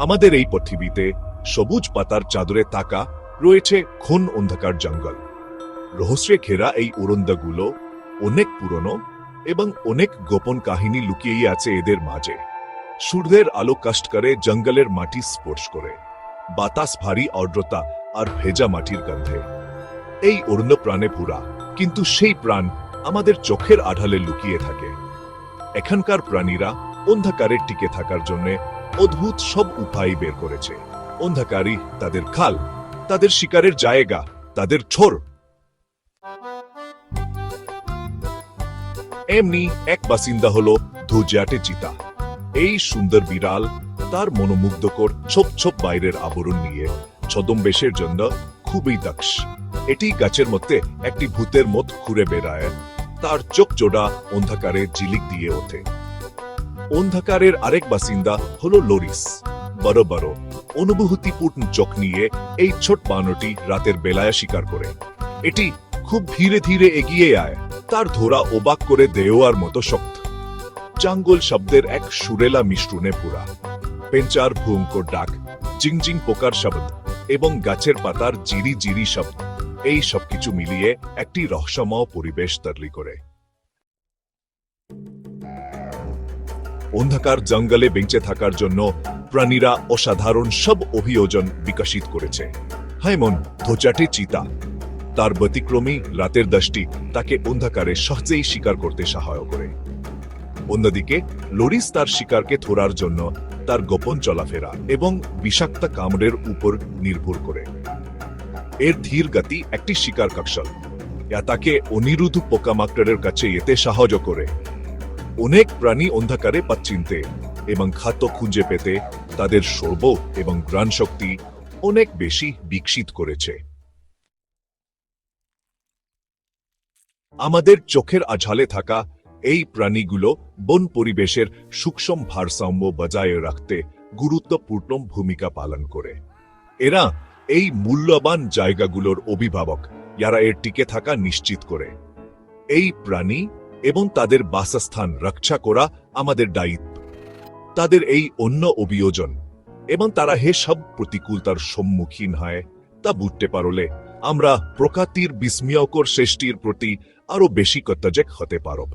আমাদের এই পৃথিবীতে সবুজ পাতার চাদরে থাকা রয়েছে ঘন অন্ধকার জঙ্গল। রহস্যে ঘেরা এই অরণ্যগুলো অনেক পুরনো এবং অনেক গোপন কাহিনী লুকিয়ে আছে এদের মাঝে। সূর্যের আলো কাষ্ট করে জঙ্গলের মাটি স্পর্শ করে, বাতাস ভারী আর্দ্রতা আর ভেজা মাটির গন্ধে। এই অরণ্য প্রাণে পুরা, কিন্তু সেই প্রাণ আমাদের চোখের আড়ালে লুকিয়ে থাকে। এখানকার প্রাণীরা অন্ধকারে টিকে থাকার জন্য অদ্ভুত সব উপায় বের করেছে। অন্ধকারই তাদের খাল, তাদের শিকারের জায়গা, তাদের ছোর। এমনি এক বাসিন্দা হলো ধুজিয়াটে চিতা। এই সুন্দর বিড়াল তার মনোমুগ্ধকর ছোপ ছোপ বাইরের আবরণ নিয়ে ছদ্মবেশের জন্য খুবই দক্ষ। এটি গাছের মধ্যে একটি ভূতের মত ঘুরে বেড়ায়, তার চোখ জোড়া অন্ধকারে ঝিলিক দিয়ে ওঠে। অন্ধকারের আরেক বাসিন্দা হলো লোরিস। বড় বড় অনুভূতিপূর্ণ চোখ নিয়ে এই ছোট বানরটি রাতের বেলায় শিকার করে। এটি খুব ধীরে ধীরে এগিয়ে আয়, তার ধরা অবাক করে দেওয়ার মতো শক্ত। জঙ্গল শব্দের এক সুরেলা মিশ্রণে পুরা। পেঞ্চার ভয়ঙ্কর ডাক, জিংজিং পোকার শব্দ এবং গাছের পাতার জিরি জিরি শব্দ, এই সবকিছু মিলিয়ে একটি রহস্যময় পরিবেশ তৈরি করে। অন্ধকার জঙ্গলে বেঁচে থাকার জন্য প্রাণীরা অসাধারণ সব অভিযোজন বিকশিত করেছে। যেমন ধোচাটে চিতা, তার ব্যতিক্রমী রাতের দৃষ্টি তাকে অন্ধকারে সহজেই শিকার করতে সহায়তা করে। অন্যদিকে লোরিস তার শিকারকে ধরার জন্য তার গোপন চলাফেরা এবং বিষাক্ত কামড়ের উপর নির্ভর করে। এর ধীর গতি একটি শিকার কৌশল, যা তাকে অনিরুদ্ধ পোকামাকড়ের কাছে যেতে সাহায্য করে। অনেক প্রাণী অন্ধকারে পথ চিনতে এবং খাদ্য খুঁজে পেতে তাদের সর্ব এবং ঘ্রাণ শক্তি অনেক বেশি বিকশিত করেছে। আমাদের চোখের আড়ালে থাকা এই প্রাণীগুলো বন পরিবেশের সূক্ষ্ম ভারসাম্য বজায় রাখতে গুরুত্বপূর্ণ ভূমিকা পালন করে। এরা এই মূল্যবান জায়গাগুলোর অভিভাবক, যারা এর টিকে থাকা নিশ্চিত করে। এই প্রাণী এবং তাদের বাসস্থান রক্ষা করা আমাদের দায়িত্ব। তাদের এই অন্য অভিযোজন এবং তারা হে সব প্রতিকূলতার সম্মুখীন হয় তা বুঝতে পারলে আমরা প্রকৃতির বিস্ময়কর সৃষ্টির প্রতি আরো বেশি কৃতজ্ঞ হতে পারব।